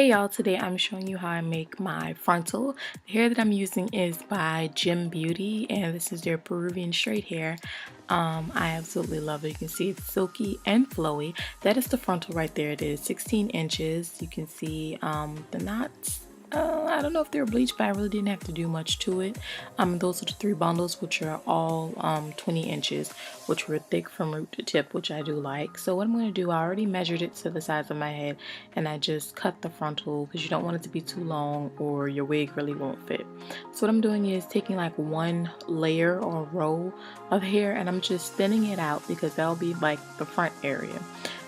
Hey y'all, today I'm showing you how I make my frontal. The hair that I'm using is by Gem Beauty and this is their Peruvian straight hair. I absolutely love it. You can see it's silky and flowy. That is the frontal right there. It is 16 inches. You can see the knots. I don't know if they're bleached, but I really didn't have to do much to it. Those are the three bundles, which are all 20 inches, which were thick from root to tip, which I do like. So what I'm going to do, I already measured it to the size of my head, and I just cut the frontal because you don't want it to be too long or your wig really won't fit. So what I'm doing is taking like one layer or row of hair, and I'm just thinning it out because that'll be like the front area.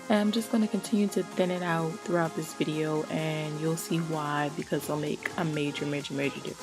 And I'm just going to continue to thin it out throughout this video, and you'll see why, because it'll make a major difference.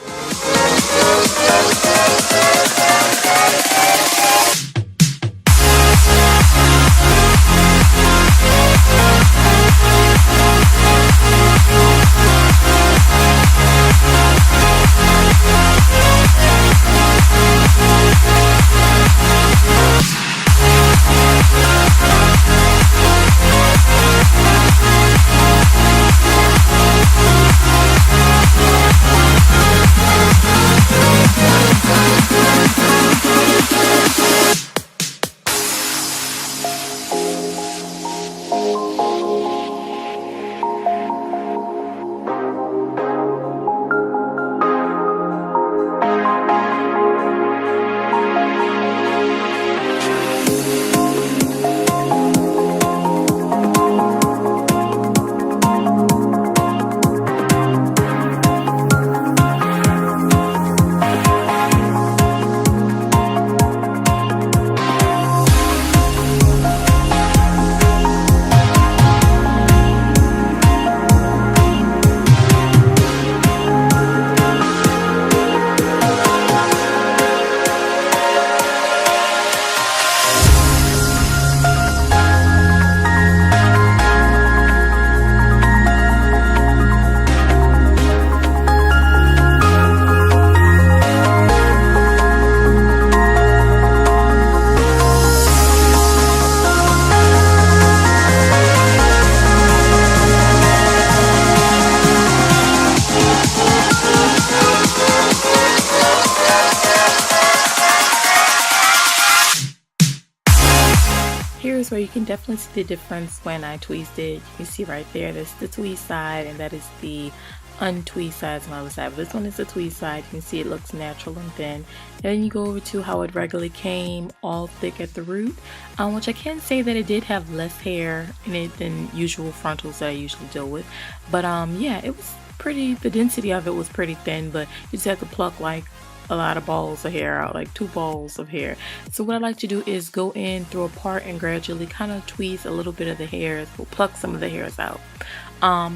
Here's where you can definitely see the difference when I tweezed it. You can see right there, that's the tweeze side, and that is the untweezed side on the other side. But this one is the tweeze side. You can see it looks natural and thin. And then you go over to how it regularly came, all thick at the root, which I can say that it did have less hair in it than usual frontals that I usually deal with. But yeah, it was pretty, the density of it was pretty thin, but you just have to pluck like a lot of balls of hair out, like 2 balls of hair. So what I like to do is go in through a part and gradually kind of tweeze a little bit of the hairs. We'll pluck some of the hairs out.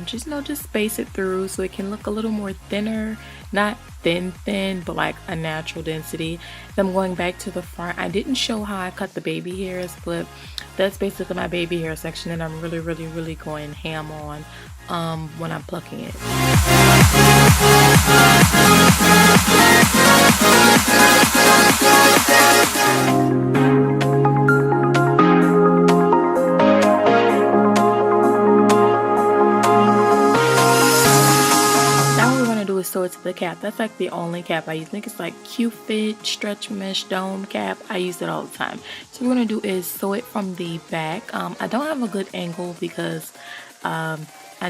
Just space it through so it can look a little more thinner, not thin, but like a natural density. Then I'm going back to the front. I didn't show how I cut the baby hairs, but that's basically my baby hair section, and I'm really going ham on when I'm plucking it. Sew it to the cap. That's like the only cap I use. I think it's like Cupid stretch mesh dome cap. I use it all the time. So what we're gonna do is sew it from the back. I don't have a good angle because I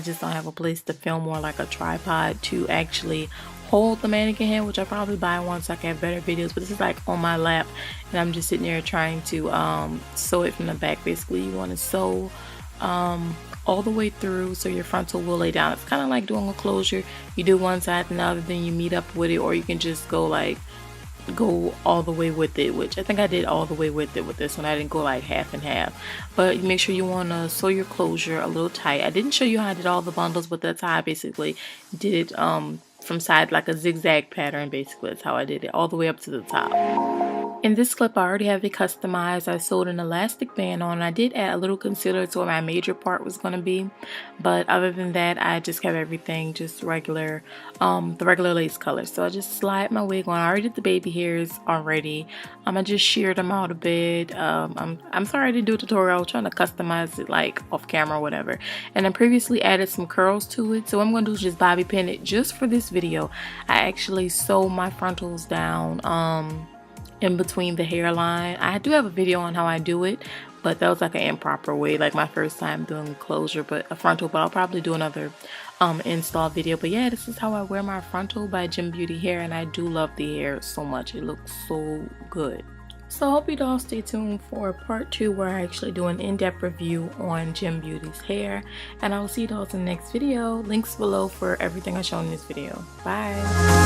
just don't have a place to film, or like a tripod to actually hold the mannequin head, which I'll probably buy once I can have better videos. But this is like on my lap, and I'm just sitting there trying to sew it from the back. Basically, you want to sew all the way through so your frontal will lay down. It's kind of like doing a closure. You do one side and the other, then you meet up with it, or you can just go all the way with it, which I think I did all the way with it with this one. I didn't go like half and half, but make sure you want to sew your closure a little tight. I didn't show you how I did all the bundles, but that's how I basically did it from side, like a zigzag pattern. Basically that's how I did it all the way up to the top. In this clip, I already have it customized. I sewed an elastic band on. I did add a little concealer to where my major part was going to be, but other than that, I just kept everything just regular, the regular lace color. So I just slide my wig on. I already did the baby hairs already. I just sheared them out a bit. I'm sorry I didn't do a tutorial. I was trying to customize it like off camera or whatever. And I previously added some curls to it. So what I'm going to do is just bobby pin it just for this video. I actually sew my frontals down in between the hairline. I do have a video on how I do it, but that was like an improper way, like my first time doing closure, but a frontal. But I'll probably do another install video. But yeah, this is how I wear my frontal by Gem Beauty hair, and I do love the hair so much. It looks so good. So I hope you all stay tuned for part 2 where I actually do an in-depth review on Gem Beauty's hair, and I will see you all in the next video. Links below for everything I show in this video. Bye.